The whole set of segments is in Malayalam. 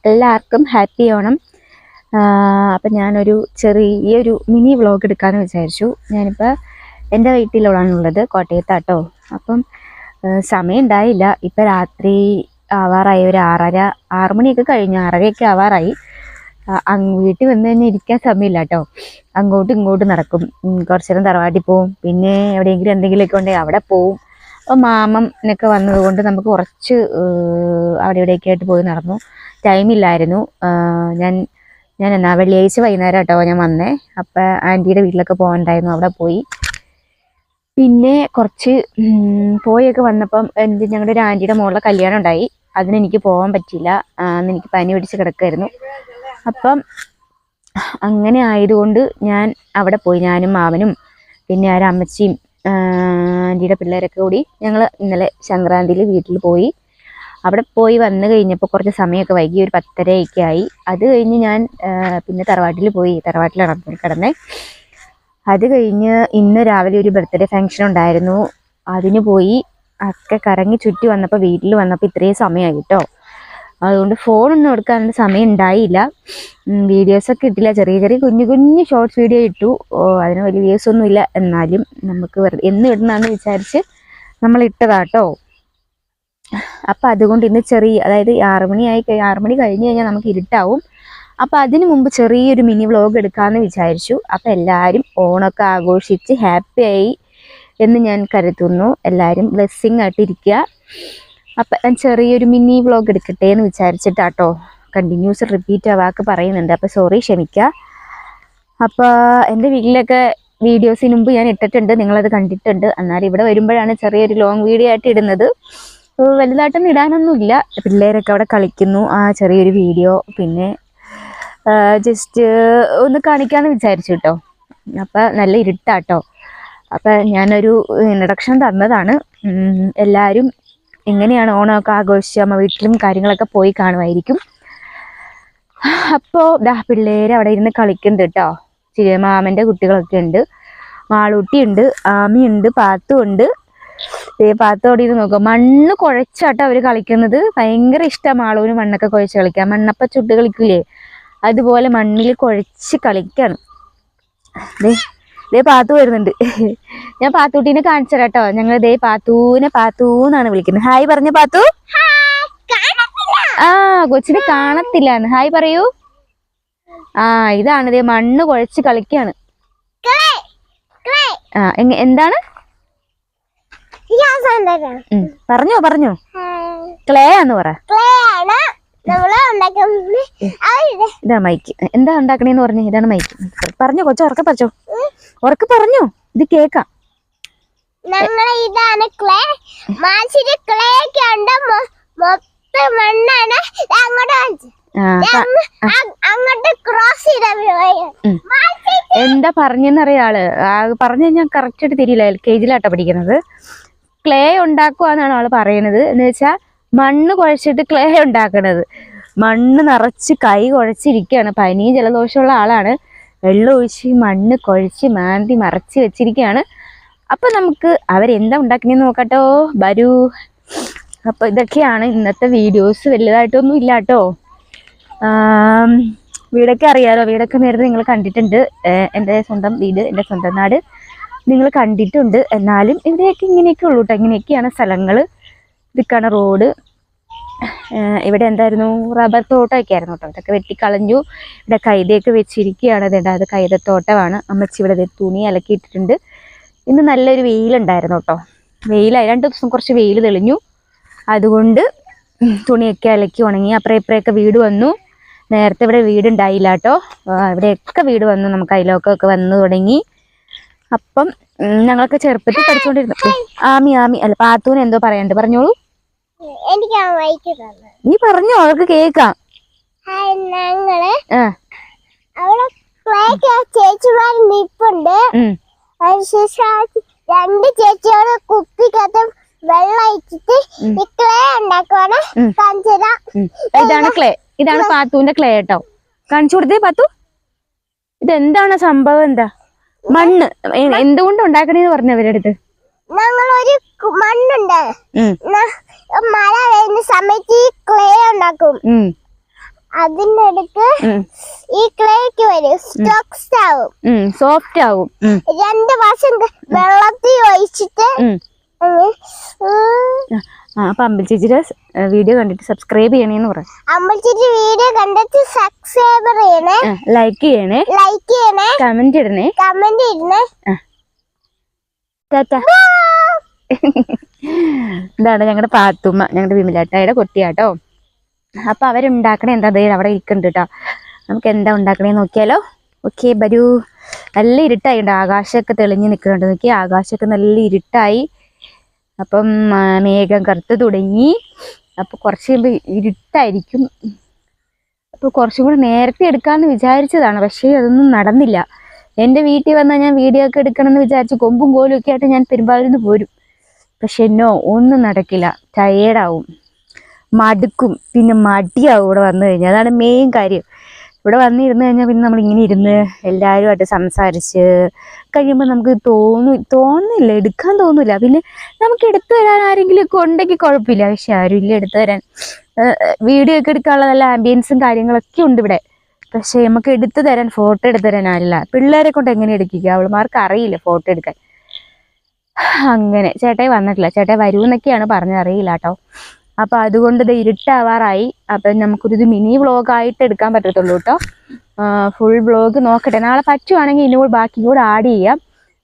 എല്ലാവർക്കും ഹാപ്പി ഓണം. അപ്പം ഞാനൊരു ചെറിയൊരു മിനി വ്ളോഗ് എടുക്കാമെന്ന് വിചാരിച്ചു. ഞാനിപ്പോൾ എൻ്റെ വീട്ടിലാണുള്ളത്, കോട്ടയത്താട്ടോ. അപ്പം സമയം ഉണ്ടായില്ല. ഇപ്പം രാത്രി ആവാറായി, ഒരു 6 മണിയൊക്കെ കഴിഞ്ഞു, 6:30 ആവാറായി. വീട്ടിൽ വന്ന് തന്നെ ഇരിക്കാൻ സമയമില്ല കേട്ടോ. അങ്ങോട്ടും ഇങ്ങോട്ടും നടക്കും. കുറച്ച് നേരം തറവാട്ടിൽ പോവും, പിന്നെ എവിടെയെങ്കിലും എന്തെങ്കിലുമൊക്കെ ഉണ്ടെങ്കിൽ അവിടെ പോവും. അപ്പോൾ മാമനൊക്കെ വന്നതുകൊണ്ട് നമുക്ക് കുറച്ച് അവിടെ ഇവിടെയൊക്കെ ആയിട്ട് പോയി നടന്നു. ടൈമില്ലായിരുന്നു. ഞാൻ എന്നാ വെള്ളിയാഴ്ച വൈകുന്നേരം കേട്ടോ ഞാൻ വന്നേ. അപ്പം ആൻറ്റിയുടെ വീട്ടിലൊക്കെ പോകണ്ടായിരുന്നു, അവിടെ പോയി. പിന്നെ കുറച്ച് പോയൊക്കെ വന്നപ്പം ഞങ്ങളുടെ ഒരു ആൻറ്റിയുടെ മോളുടെ കല്യാണം ഉണ്ടായി. അതിനെനിക്ക് പോകാൻ പറ്റിയില്ല. അന്ന് എനിക്ക് പനി പിടിച്ച് കിടക്കുമായിരുന്നു. അപ്പം അങ്ങനെ ആയതുകൊണ്ട് ഞാൻ അവിടെ പോയി. ഞാനും മാവനും പിന്നെ അമ്മച്ചിയും ആൻറ്റിയുടെ പിള്ളേരൊക്കെ കൂടി ഞങ്ങൾ ഇന്നലെ സംക്രാന്തിയിൽ വീട്ടിൽ പോയി. അവിടെ പോയി വന്നു കഴിഞ്ഞപ്പോൾ കുറച്ച് സമയമൊക്കെ വൈകി, ഒരു 10:30 ആയി. അത് കഴിഞ്ഞ് ഞാൻ പിന്നെ തറവാട്ടിൽ പോയി. തറവാട്ടിലാണ് കിടന്നേ. അത് കഴിഞ്ഞ് ഇന്ന് രാവിലെ ഒരു ബർത്ത്ഡേ ഫംഗ്ഷൻ ഉണ്ടായിരുന്നു, അതിന് പോയി. ഒക്കെ കറങ്ങി ചുറ്റി വന്നപ്പോൾ വീട്ടിൽ വന്നപ്പോൾ ഇത്രയും സമയമായി കേട്ടോ. അതുകൊണ്ട് ഫോണൊന്നും എടുക്കാനുള്ള സമയം ഉണ്ടായില്ല. വീഡിയോസൊക്കെ ഇട്ടില്ല, ചെറിയ ചെറിയ കുഞ്ഞു കുഞ്ഞു ഷോർട്സ് വീഡിയോ ഇട്ടു. അതിന് വലിയ വ്യൂസ് ഒന്നും ഇല്ല, എന്നാലും നമുക്ക് വെറുതെ എന്ന് ഇടണമെന്ന് വിചാരിച്ച് നമ്മൾ ഇട്ടതാട്ടോ. അപ്പം അതുകൊണ്ട് ഇന്ന് അതായത് 6 മണി കഴിഞ്ഞ് കഴിഞ്ഞാൽ നമുക്ക് ഇരുട്ടാവും. അപ്പം അതിനു മുമ്പ് ചെറിയൊരു മിനി വ്ളോഗ് എടുക്കാമെന്ന് വിചാരിച്ചു. അപ്പം എല്ലാവരും ഓണമൊക്കെ ആഘോഷിച്ച് ഹാപ്പിയായി എന്ന് ഞാൻ കരുതുന്നു. എല്ലാവരും ബ്ലെസ്സിങ് ആയിട്ടിരിക്കുക. അപ്പം ഞാൻ ചെറിയൊരു മിനി വ്ളോഗ് എടുക്കട്ടെ എന്ന് വിചാരിച്ചിട്ടാട്ടോ. കണ്ടിന്യൂസ് റിപ്പീറ്റ് ആ വാക്ക് പറയുന്നുണ്ട്, അപ്പോൾ സോറി, ക്ഷമിക്കുക. അപ്പോൾ എൻ്റെ വീട്ടിലൊക്കെ വീഡിയോസിന് മുമ്പ് ഞാൻ ഇട്ടിട്ടുണ്ട്, നിങ്ങളത് കണ്ടിട്ടുണ്ട്. എന്നാലും ഇവിടെ വരുമ്പോഴാണ് ചെറിയൊരു ലോങ് വീഡിയോ ആയിട്ട് ഇടുന്നത്. വലുതായിട്ടൊന്നും ഇടാനൊന്നുമില്ല. പിള്ളേരൊക്കെ അവിടെ കളിക്കുന്നു, ആ ചെറിയൊരു വീഡിയോ പിന്നെ ജസ്റ്റ് ഒന്ന് കാണിക്കാമെന്ന് വിചാരിച്ചു കേട്ടോ. അപ്പം നല്ല ഇരുട്ടാട്ടോ. അപ്പം ഞാനൊരു ഇൻട്രൊഡക്ഷൻ തന്നതാണ്. എല്ലാവരും എങ്ങനെയാണ് ഓണമൊക്കെ ആഘോഷിച്ച് അമ്മ വീട്ടിലും കാര്യങ്ങളൊക്കെ പോയി കാണുമായിരിക്കും. അപ്പോൾ പിള്ളേർ അവിടെ ഇരുന്ന് കളിക്കുന്നുണ്ട് കേട്ടോ. മാമൻ്റെ കുട്ടികളൊക്കെ ഉണ്ട്, മാളൂട്ടിയുണ്ട്, ആമിയുണ്ട്, പാത്തുണ്ട്. പാത്തോടെ ഇരുന്ന് നോക്കുക. മണ്ണ് കുഴച്ചാട്ടോ അവർ കളിക്കുന്നത്. ഭയങ്കര ഇഷ്ടമാണ് മാളൂന് മണ്ണൊക്കെ കുഴച്ച് കളിക്കാൻ. മണ്ണപ്പം ചുട്ട് കളിക്കൂലേ, അതുപോലെ മണ്ണിൽ കുഴച്ച് കളിക്കാണ്. പാത്തു വരുന്നുണ്ട്. ഞാൻ പാത്തൂട്ടീനെ കാണിച്ചു തരാം കേട്ടോ. ഞങ്ങൾ പാത്തൂന്നാണ് വിളിക്കുന്നത്. ഹായ് പറഞ്ഞ പാത്തു. കൊച്ചിനെ കാണത്തില്ലാന്ന് ഹായ് പറയൂ. ഇതാണ് മണ്ണ് കുഴച്ച് കളിക്കാണ്. എന്താണ് പറഞ്ഞോ ക്ലേ ആന്ന് പറ. ഇതാ മൈക്ക്. എന്താ ഉണ്ടാക്കണേന്ന് പറഞ്ഞു. ഇതാണ് മൈക്ക്. പറഞ്ഞോ കൊച്ചു, ഉറക്കെ പറഞ്ഞോ, ഇത് കേക്കാം. ഇതാണ് ക്ലേ. മണ്ണാണ് അങ്ങോട്ട് ക്രോസ് ചെയ്ത. എന്താ പറഞ്ഞെന്നറിയാള് പറഞ്ഞു കഴിഞ്ഞാൽ കറക്റ്റ് ആയിട്ട് തിരിയില്ല. LKG പഠിക്കുന്നത്. ക്ലേ ഉണ്ടാക്കുവാന്നാണ് ആള് പറയണത്. എന്ന് വെച്ചാൽ മണ്ണ് കുഴച്ചിട്ട് ക്ലേ ഉണ്ടാക്കണത്. മണ്ണ് നിറച്ച് കൈ കുഴച്ചിരിക്കുകയാണ്. പനിയും ജലദോഷമുള്ള ആളാണ്. വെള്ളം ഒഴിച്ച് മണ്ണ് കുഴച്ച് മാന്തി മറച്ച് വെച്ചിരിക്കുകയാണ്. അപ്പൊ നമുക്ക് അവരെന്താ ഉണ്ടാക്കണേന്ന് നോക്കട്ടോ. വരൂ. അപ്പൊ ഇതൊക്കെയാണ് ഇന്നത്തെ വീഡിയോസ്. വലുതായിട്ടൊന്നും ഇല്ല കേട്ടോ. വീടൊക്കെ അറിയാലോ. വീടൊക്കെ നേരത്തെ നിങ്ങൾ കണ്ടിട്ടുണ്ട്. എൻ്റെ സ്വന്തം വീട്, എൻ്റെ സ്വന്തം നാട് നിങ്ങൾ കണ്ടിട്ടുണ്ട്. എന്നാലും ഇവിടെയൊക്കെ ഇങ്ങനെയൊക്കെ ഉള്ളൂ കേട്ടോ. ഇങ്ങനെയൊക്കെയാണ് സ്ഥലങ്ങൾ. ഇതൊക്കെയാണ് റോഡ്. ഇവിടെ എന്തായിരുന്നു, റബ്ബർ തോട്ടമൊക്കെ ആയിരുന്നു കേട്ടോ. ഇതൊക്കെ വെട്ടിക്കളഞ്ഞു. ഇവിടെ കൈതയൊക്കെ വെച്ചിരിക്കുകയാണ്. അത് കൈതത്തോട്ടമാണ്. അമ്മച്ചി ഇവിടെ തുണി അലക്കിയിട്ടിട്ടുണ്ട്. ഇന്ന് നല്ലൊരു വെയിലുണ്ടായിരുന്നു കേട്ടോ. വെയിലായി. 2 ദിവസം കുറച്ച് വെയിൽ തെളിഞ്ഞു. അതുകൊണ്ട് തുണിയൊക്കെ അലക്കി ഉണങ്ങി. അപ്പുറം ഇപ്പുറമൊക്കെ വീട് വന്നു. നേരത്തെ ഇവിടെ വീടുണ്ടായില്ല കേട്ടോ. ഇവിടെയൊക്കെ വീട് വന്നു. നമുക്ക് അയലോക്കമൊക്കെ വന്നു തുടങ്ങി. അപ്പം ഞങ്ങളൊക്കെ ചെറുപ്പത്തിൽ പഠിച്ചുകൊണ്ടിരുന്നു. ആമി അല്ല, പാത്തൂന് എന്തോ പറയാണ്ട്, പറഞ്ഞോളൂ. നീ പറഞ്ഞോ, അവർക്ക് കേക്കാം. ചേച്ചിമാർ നിപ്പുണ്ട്. രണ്ട് ചേച്ചിയോട് കുപ്പിക്കകത്ത് വെള്ളം ഒഴിച്ചിട്ട് ക്ലേ ഉണ്ടാക്കുവാണ്. ഇതാണ് ക്ലേ. ഇതാണ് പാത്തുവിന്റെ ക്ലേ കേട്ടോ. കാണിച്ചു കൊടുത്തേ പാത്തു. ഇതെന്താണ് സംഭവം? എന്താ മണ്ണ് എന്തുകൊണ്ട് ഉണ്ടാക്കണേന്ന് പറഞ്ഞു അവരുടെ അടുത്ത്. ഞങ്ങളൊരു മണ്ണുണ്ട്, മഴ വരുന്ന സമയത്ത് ക്ലേ ഉണ്ടാക്കും. അതിന്റെ അടുത്ത് ഈ ക്ലേക്ക് വരും സ്റ്റോക്സ് ആവും സോഫ്റ്റ് ആവും 2 മാസം വെള്ളത്തിൽ ഒഴിച്ചിട്ട് അപ്പൊ അമ്പിളി ചേച്ചിയുടെ വീഡിയോ കണ്ടിട്ട് സബ്സ്ക്രൈബ് ചെയ്യണേന്ന് പറ. അമ്പിളി ചേച്ചി വീഡിയോ കണ്ടിട്ട് സബ്സ്ക്രൈബ് ചെയ്യണേ, ലൈക്ക് ചെയ്യണേ, കമന്റ് ഇടണേ. ഇതാണ് ഞങ്ങളുടെ പാത്തുമ്മ, ഞങ്ങളുടെ വിമലാട്ടായുടെ കുട്ടിയാട്ടോ. അപ്പൊ അവരുണ്ടാക്കണേ എന്താ അവിടെ ഇരിക്കുന്നുണ്ട് കേട്ടോ. നമുക്ക് എന്താ ഉണ്ടാക്കണേ നോക്കിയാലോ. ഓക്കെ വരൂ. നല്ല ഇരുട്ടായിട്ടുണ്ട്, ആകാശമൊക്കെ തെളിഞ്ഞ് നിൽക്കുന്നുണ്ട്. നോക്കി ആകാശമൊക്കെ നല്ല ഇരുട്ടായി. അപ്പം മേഘം കറുത്ത് തുടങ്ങി. അപ്പോൾ കുറച്ച് കഴിയുമ്പോൾ ഇരുട്ടായിരിക്കും. അപ്പോൾ കുറച്ചും കൂടി നേരത്തെ എടുക്കാമെന്ന് വിചാരിച്ചതാണ്, പക്ഷേ അതൊന്നും നടന്നില്ല. എൻ്റെ വീട്ടിൽ വന്നാൽ ഞാൻ വീഡിയോ ഒക്കെ എടുക്കണമെന്ന് വിചാരിച്ച് കൊമ്പും കോലും ഒക്കെ ആയിട്ട് ഞാൻ പെരുമ്പാവൂരിൽ പോരും. പക്ഷെ ഒന്നും നടക്കില്ല. ടയേർഡാവും, മടുക്കും, പിന്നെ മടിയാവും ഇവിടെ വന്നു കഴിഞ്ഞാൽ. അതാണ് മെയിൻ കാര്യം. ഇവിടെ വന്നിരുന്ന് കഴിഞ്ഞാൽ പിന്നെ നമ്മളിങ്ങനെ ഇരുന്ന് എല്ലാവരുമായിട്ട് സംസാരിച്ച് കഴിയുമ്പോൾ നമുക്ക് തോന്നില്ല, എടുക്കാൻ തോന്നില്ല. പിന്നെ നമുക്ക് എടുത്തു തരാൻ ആരെങ്കിലും ഒക്കെ ഉണ്ടെങ്കിൽ കുഴപ്പമില്ല. പക്ഷെ ആരുമില്ല എടുത്തു തരാൻ. വീഡിയോ ഒക്കെ എടുക്കാനുള്ള നല്ല ആംബിയൻസും കാര്യങ്ങളൊക്കെ ഉണ്ട് ഇവിടെ. പക്ഷെ നമുക്ക് എടുത്തു തരാൻ, ഫോട്ടോ എടുത്തു തരാൻ ആരില്ല. പിള്ളേരെ കൊണ്ട് എങ്ങനെ എടുക്കുക? അവളുമാർക്ക് അറിയില്ല ഫോട്ടോ എടുക്കാൻ. അങ്ങനെ ചേട്ടായി വന്നിട്ടില്ല. ചേട്ടായി വരുമെന്നൊക്കെയാണ് പറഞ്ഞറിയില്ല കേട്ടോ. അപ്പം അതുകൊണ്ട് ഇത് ഇരുട്ടാവാറായി. അപ്പം നമുക്കൊരു മിനി വ്ളോഗായിട്ട് എടുക്കാൻ പറ്റത്തുള്ളൂ കേട്ടോ. ഫുൾ വ്ളോഗ് നോക്കട്ടെ. നാളെ പറ്റുവാണെങ്കിൽ ഇനി ബാക്കി കൂടെ ആഡ് ചെയ്യാം.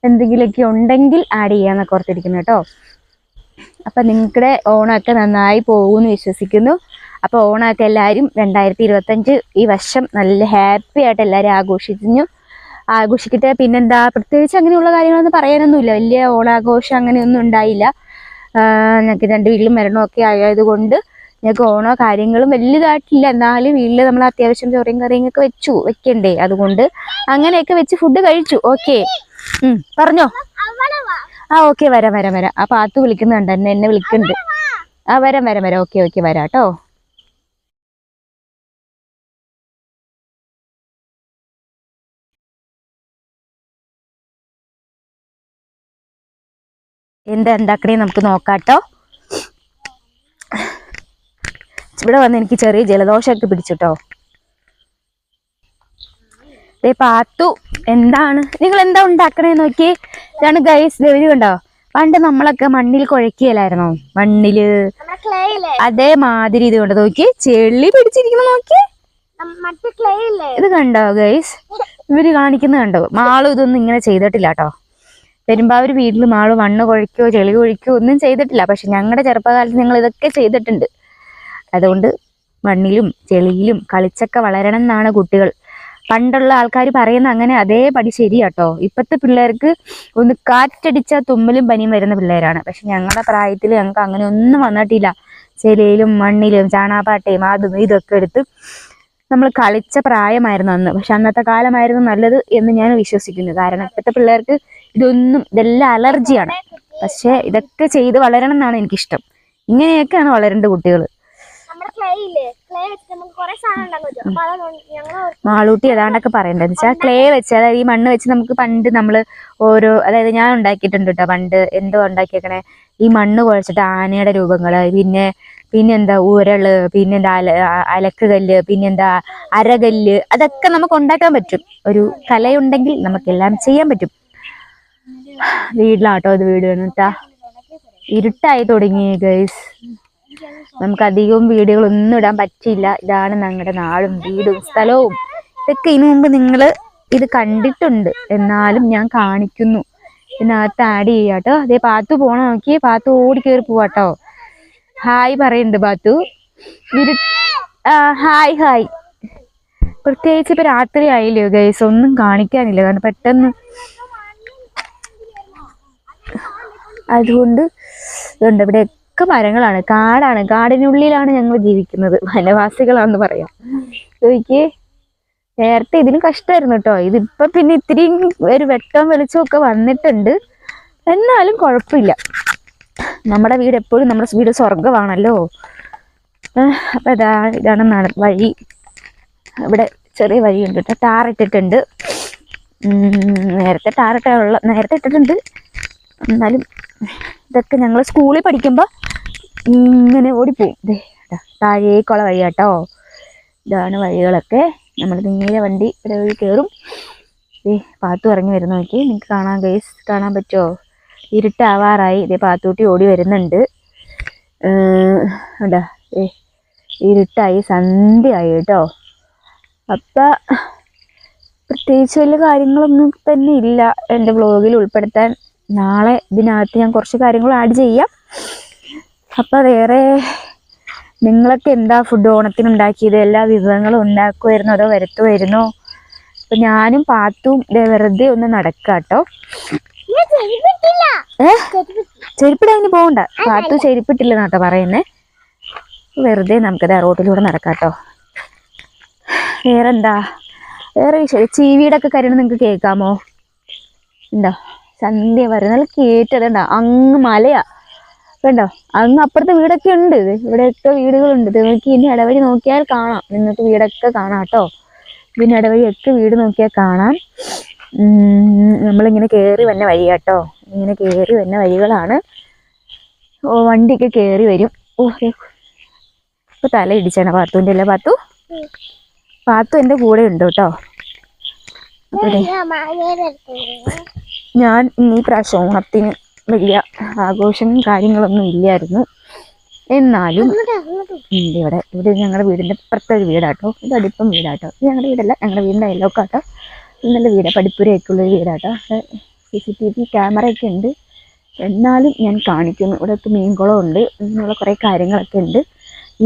എന്തെങ്കിലുമൊക്കെ ഉണ്ടെങ്കിൽ ആഡ് ചെയ്യാമെന്നൊക്കെ ഓർത്തിരിക്കുന്നു കേട്ടോ. അപ്പം നിങ്ങളുടെ ഓണമൊക്കെ നന്നായി പോകുമെന്ന് വിശ്വസിക്കുന്നു. അപ്പോൾ ഓണമൊക്കെ എല്ലാവരും 2025 ഈ വർഷം നല്ല ഹാപ്പി ആയിട്ട് എല്ലാവരും ആഘോഷിക്കട്ടെ. പിന്നെന്താ, പ്രത്യേകിച്ച് അങ്ങനെയുള്ള കാര്യങ്ങളൊന്നും പറയാനൊന്നുമില്ല. വലിയ ഓണാഘോഷം അങ്ങനെയൊന്നും ഉണ്ടായില്ല. ഞങ്ങൾക്ക് 2 വീട്ടിലും മരണമൊക്കെ ആയതുകൊണ്ട് ഞങ്ങൾക്ക് ഓണോ കാര്യങ്ങളും വലുതായിട്ടില്ല. എന്നാലും വീട്ടിൽ നമ്മൾ അത്യാവശ്യം ചോറയും കറിയൊക്കെ വെക്കണ്ടേ. അതുകൊണ്ട് അങ്ങനെയൊക്കെ വെച്ച് ഫുഡ് കഴിച്ചു. ഓക്കെ പറഞ്ഞോ. ഓക്കെ വരാം. ആ പാത്തു വിളിക്കുന്നുണ്ട്, എന്നെ വിളിക്കുന്നുണ്ട്. വരാം. ഓക്കെ വരാം കേട്ടോ. എന്താ ഉണ്ടാക്കണേ നമുക്ക് നോക്കാട്ടോ. ഇവിടെ വന്ന് എനിക്ക് ചെറിയ ജലദോഷമൊക്കെ പിടിച്ചിട്ടോ. പാത്തു എന്താണ്, നിങ്ങൾ എന്താ ഉണ്ടാക്കണേ നോക്കി. ഇതാണ് ഗൈസ്, ദേവി കണ്ടോ. പണ്ട് നമ്മളൊക്കെ മണ്ണിൽ കുഴക്കിയല്ലായിരുന്നോ? മണ്ണില് അതേമാതിരി ഇത് കൊണ്ട് നോക്കി ചെളി പിടിച്ചിരിക്കുന്ന നോക്കി. ഇത് കണ്ടോ ഗൈസ്, ഇവര് കാണിക്കുന്നത് കണ്ടോ. മാളും ഇതൊന്നും ഇങ്ങനെ ചെയ്തിട്ടില്ല കേട്ടോ. പെരുമ്പാവൂർ വീട്ടിൽ മാള് മണ്ണ് കുഴയ്ക്കോ ചെളി കുഴിക്കോ ഒന്നും ചെയ്തിട്ടില്ല. പക്ഷെ ഞങ്ങളുടെ ചെറുപ്പകാലത്ത് ഞങ്ങൾ ഇതൊക്കെ ചെയ്തിട്ടുണ്ട്. അതുകൊണ്ട് മണ്ണിലും ചെളിയിലും കളിച്ചൊക്കെ വളരണം എന്നാണ് കുട്ടികൾ. പണ്ടുള്ള ആൾക്കാർ പറയുന്ന അങ്ങനെ അതേപടി ശരിയാട്ടോ. ഇപ്പോഴത്തെ പിള്ളേർക്ക് ഒന്ന് കാറ്റടിച്ചാൽ തുമ്മലും പനിയും വരുന്ന പിള്ളേരാണ്. പക്ഷെ ഞങ്ങളുടെ പ്രായത്തിൽ ഞങ്ങൾക്ക് അങ്ങനെ ഒന്നും വന്നിട്ടില്ല. ചെളിയിലും മണ്ണിലും ചാണാപ്പാട്ടയും അതും ഇതൊക്കെ എടുത്ത് നമ്മൾ കളിച്ച പ്രായമായിരുന്നു അന്ന്. പക്ഷെ അന്നത്തെ കാലമായിരുന്നു നല്ലത് എന്ന് ഞാൻ വിശ്വസിക്കുന്നു. കാരണം ഇപ്പോഴത്തെ പിള്ളേർക്ക് ഇതെല്ലാം അലർജിയാണ്. പക്ഷെ ഇതൊക്കെ ചെയ്ത് വളരണം എന്നാണ് എനിക്കിഷ്ടം. ഇങ്ങനെയൊക്കെയാണ് വളരേണ്ട കുട്ടികൾ. മാളൂട്ടി ഏതാണ്ടൊക്കെ പറയണ്ടെന്ന് വെച്ചാൽ ക്ലേ വെച്ച്, അതായത് ഈ മണ്ണ് വെച്ച് നമുക്ക് പണ്ട് നമ്മള് അതായത് ഞാൻ ഉണ്ടാക്കിയിട്ടുണ്ട് കേട്ടോ. പണ്ട് എന്തോ ഉണ്ടാക്കിയേക്കണേ, ഈ മണ്ണ് കുഴച്ചിട്ട് ആനയുടെ രൂപങ്ങള്, പിന്നെന്താ ഉരള്, പിന്നെന്താ അലക്കുകല്ല്, പിന്നെന്താ അരകല്ല്, അതൊക്കെ നമുക്ക് ഉണ്ടാക്കാൻ പറ്റും. ഒരു കലയുണ്ടെങ്കിൽ നമുക്കെല്ലാം ചെയ്യാൻ പറ്റും. വീട്ടിലാട്ടോ ഇത് വീട് കേട്ടാ. ഇരുട്ടായി തുടങ്ങി ഗൈസ്. നമുക്ക് അധികവും വീഡിയോകളൊന്നും ഇടാൻ പറ്റില്ല. ഇതാണ് ഞങ്ങളുടെ നാടും വീടും സ്ഥലവും. ഇതൊക്കെ ഇതിനു മുമ്പ് നിങ്ങൾ ഇത് കണ്ടിട്ടുണ്ട്, എന്നാലും ഞാൻ കാണിക്കുന്നു. ഇതിനകത്ത് ആഡ് ചെയ്യാട്ടോ. അതേ പാത്തു പോണ നോക്കി. പാത്തു ഓടി കയറി പോവാട്ടോ. ഹായ് പറയുന്നുണ്ട് പാത്തു. ഹായ്. പ്രത്യേകിച്ച് ഇപ്പൊ രാത്രി ആയില്ലയോ ഗൈസ്, ഒന്നും കാണിക്കാനില്ല. കാരണം പെട്ടെന്ന് അതുകൊണ്ട് ഇതുണ്ട്. ഇവിടെയൊക്കെ മരങ്ങളാണ്, കാടാണ്. കാടിനുള്ളിലാണ് ഞങ്ങൾ ജീവിക്കുന്നത്. വനവാസികളാണെന്ന് പറയാം. ചോദിക്കേ, നേരത്തെ ഇതിന് കഷ്ടമായിരുന്നു കേട്ടോ. ഇതിപ്പോ പിന്നെ ഇത്തിരി ഒരു വെട്ടവും വെളിച്ചമൊക്കെ വന്നിട്ടുണ്ട്. എന്നാലും കുഴപ്പമില്ല. നമ്മുടെ വീട് എപ്പോഴും നമ്മുടെ വീട് സ്വർഗമാണല്ലോ. അപ്പൊ ഇതാണ് വഴി. ഇവിടെ ചെറിയ വഴിയുണ്ട് കേട്ടോ. ടാറിട്ടിട്ടുണ്ട്. നേരത്തെ ഇട്ടിട്ടുണ്ട്. എന്നാലും ഇതൊക്കെ ഞങ്ങൾ സ്കൂളിൽ പഠിക്കുമ്പോൾ ഇങ്ങനെ ഓടിപ്പോവും. താഴേക്കുള്ള വഴി കേട്ടോ. ഇതാണ് വഴികളൊക്കെ. നമ്മൾ നേരെ വണ്ടി വഴി കയറും. പാത്തു ഇറങ്ങി വരുന്ന നോക്കി, നിങ്ങൾക്ക് കാണാൻ ഗൈസ്, കാണാൻ പറ്റുമോ? ഇരുട്ടാവാറായി. ഇതേ പാത്തൂട്ടി ഓടി വരുന്നുണ്ട്. ഉണ്ടാ ഇരുട്ടായി, സന്ധ്യയായി കേട്ടോ. അപ്പം പ്രത്യേകിച്ച് വലിയ കാര്യങ്ങളൊന്നും തന്നെ ഇല്ല എൻ്റെ വ്ളോഗിൽ ഉൾപ്പെടുത്താൻ. നാളെ ഇതിനകത്ത് ഞാൻ കുറച്ച് കാര്യങ്ങൾ ആഡ് ചെയ്യാം. അപ്പം വേറെ നിങ്ങളൊക്കെ എന്താ ഫുഡ് ഓണത്തിന് ഉണ്ടാക്കിയത്? എല്ലാ വിഭവങ്ങളും ഉണ്ടാക്കുമായിരുന്നോ അതോ വരുത്തുമായിരുന്നോ? അപ്പം ഞാനും പാത്തും വെറുതെ ഒന്ന് നടക്കാം കേട്ടോ. ചെരുപ്പിടാന് പോകണ്ട, പാത്തു ചെരുപ്പിട്ടില്ലെന്ന് കേട്ടോ പറയുന്നേ. വെറുതെ നമുക്കത് റോട്ടിലൂടെ നടക്കാം കേട്ടോ. വേറെന്താ, വേറെ ചീവീടൊക്കെ കരയണം നിങ്ങൾക്ക് കേൾക്കാമോ? ഉണ്ടോ? സന്ധ്യ വരെ നല്ല കേറ്റതുണ്ടോ? അങ്ങ് മലയാ കണ്ടോ. അങ്ങ് അപ്പുറത്തെ വീടൊക്കെ ഉണ്ട്. ഇവിടെയൊക്കെ വീടുകളുണ്ട്. നിങ്ങൾക്ക് ഇനി ഇടവഴി നോക്കിയാൽ കാണാം. നിങ്ങൾക്ക് വീടൊക്കെ കാണാം കേട്ടോ. ഇതിന് ഇടവഴിയൊക്കെ വീട് നോക്കിയാൽ കാണാം. നമ്മളിങ്ങനെ കയറി വന്ന വഴി കേട്ടോ. ഇങ്ങനെ കയറി വന്ന വഴികളാണ്. വണ്ടിയൊക്കെ കയറി വരും. ഇപ്പൊ തല ഇടിച്ചാണ് പാത്തുവിൻ്റെ അല്ലേ? പാത്തു എൻ്റെ കൂടെ ഉണ്ട് കേട്ടോ. ഞാൻ ഈ പ്രാവശ്യം ഓണത്തിന് വലിയ ആഘോഷവും കാര്യങ്ങളൊന്നും ഇല്ലായിരുന്നു. എന്നാലും ഇവിടെ ഞങ്ങളുടെ വീടിൻ്റെ അപ്പുറത്തൊരു വീടാട്ടോ. ഇത് അടുപ്പം വീടാട്ടോ. ഇത് ഞങ്ങളുടെ വീടല്ല, ഞങ്ങളുടെ വീടിൻ്റെ അയൽവക്കാട്ടോ. നല്ല വീടാണ്, പഠിപ്പുരയൊക്കെ ഉള്ളൊരു വീടാട്ടോ. CCTV ക്യാമറയൊക്കെ ഉണ്ട്. എന്നാലും ഞാൻ കാണിക്കുന്നു. ഇവിടെയൊക്കെ മീൻകുളമുണ്ട്, ഇങ്ങനെയുള്ള കുറേ കാര്യങ്ങളൊക്കെ ഉണ്ട്.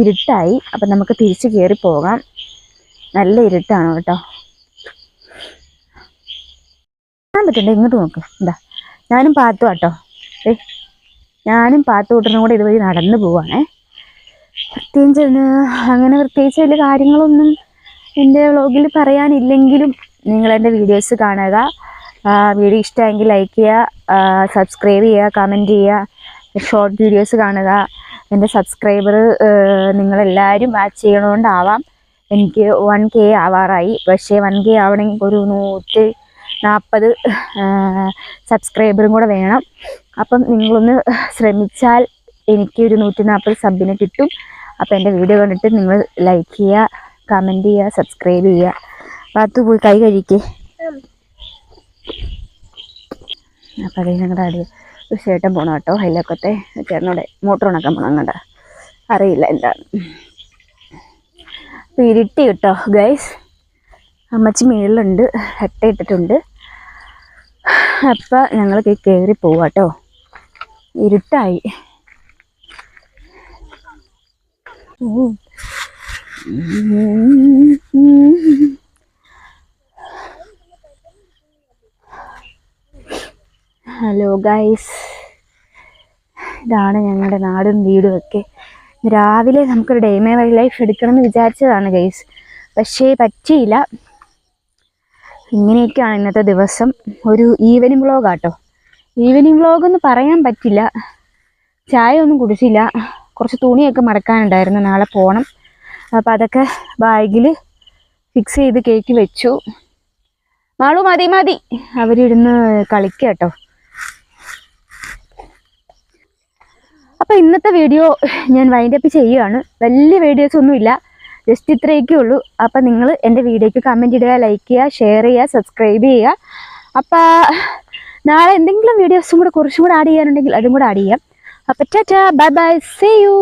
ഇരുട്ടായി. അപ്പം നമുക്ക് തിരിച്ച് കയറി പോകാം. നല്ല ഇരുട്ടാണ് കേട്ടോ. കാണാൻ പറ്റണ്ടേ? ഇങ്ങോട്ട് നോക്ക്. എന്താ, ഞാനും പാത്തു കേട്ടോ. ഞാനും പാത്തുകൂട്ടനും കൂടെ ഇതുവഴി നടന്നു പോവാണേ. പ്രത്യേകിച്ച് വലിയ കാര്യങ്ങളൊന്നും എൻ്റെ വ്ളോഗിൽ പറയാനില്ലെങ്കിലും നിങ്ങളെൻ്റെ വീഡിയോസ് കാണുക. വീഡിയോ ഇഷ്ടമെങ്കിൽ ലൈക്ക് ചെയ്യുക, സബ്സ്ക്രൈബ് ചെയ്യുക, കമൻറ്റ് ചെയ്യുക. ഷോർട്ട് വീഡിയോസ് കാണുക. എൻ്റെ സബ്സ്ക്രൈബർ നിങ്ങളെല്ലാവരും വാച്ച് ചെയ്യണോണ്ടാവാം എനിക്ക് 1K ആവാറായി. പക്ഷേ 1K ആവണമെങ്കിൽ ഒരു 140 സബ്സ്ക്രൈബറും കൂടെ വേണം. അപ്പം നിങ്ങളൊന്ന് ശ്രമിച്ചാൽ എനിക്കൊരു 140 സബിന് കിട്ടും. അപ്പം എൻ്റെ വീഡിയോ കണ്ടിട്ട് നിങ്ങൾ ലൈക്ക് ചെയ്യുക, കമൻറ്റ് ചെയ്യുക, സബ്സ്ക്രൈബ് ചെയ്യുക. പാത്തു പോയി കൈ കഴിക്കേ. അപ്പം അതേ ഞങ്ങളുടെ അടി ഒരു ചേട്ടൻ പോകണം കേട്ടോ. അതിലൊക്കത്തെ ചേട്ടനോടെ മോട്ടർ ഉണക്കാൻ പോകണം. അങ്ങോട്ട് അറിയില്ല എന്താണ്. അപ്പം ഇരുട്ടി കേട്ടോ ഗൈസ്. അമ്മച്ചി മേളിലുണ്ട്, ഹെട്ട ഇട്ടിട്ടുണ്ട്. അപ്പം ഞങ്ങൾ കയറി പോവാം കേട്ടോ. ഇരുട്ടായി. ഹലോ ഗൈസ്, ഇതാണ് ഞങ്ങളുടെ നാടും വീടും ഒക്കെ. രാവിലെ നമുക്കൊരു ഡേ മൈ ലൈഫ് എടുക്കണമെന്ന് വിചാരിച്ചതാണ് ഗൈസ്, പക്ഷേ പറ്റിയില്ല. ഇങ്ങനെയൊക്കെയാണ് ഇന്നത്തെ ദിവസം. ഒരു ഈവനിങ് വ്ളോഗാട്ടോ. ഈവനിങ് വ്ളോഗെന്ന് പറയാൻ പറ്റില്ല. ചായ ഒന്നും കുടിച്ചില്ല. കുറച്ച് തുണിയൊക്കെ മടക്കാനുണ്ടായിരുന്നു, നാളെ പോകണം. അപ്പോൾ അതൊക്കെ ബാഗിൽ ഫിക്സ് ചെയ്ത് കയറ്റി വെച്ചു. മാളു മതി അവരിരുന്ന് കളിക്കുക കേട്ടോ. അപ്പോൾ ഇന്നത്തെ വീഡിയോ ഞാൻ വൈൻഡപ്പ് ചെയ്യുകയാണ്. വലിയ വീഡിയോസ് ഒന്നുമില്ല, ജസ്റ്റ് ഇത്രയൊക്കെ ഉള്ളൂ. അപ്പം നിങ്ങൾ എൻ്റെ വീഡിയോയ്ക്ക് കമൻറ്റ് ഇടുക, ലൈക്ക് ചെയ്യുക, ഷെയർ ചെയ്യുക, സബ്സ്ക്രൈബ് ചെയ്യുക. അപ്പോൾ നാളെ എന്തെങ്കിലും വീഡിയോസും കൂടെ കുറച്ചും കൂടെ ആഡ് ചെയ്യാനുണ്ടെങ്കിൽ അതും കൂടെ ആഡ് ചെയ്യാം. അപ്പോൾ tata, bye bye, see U.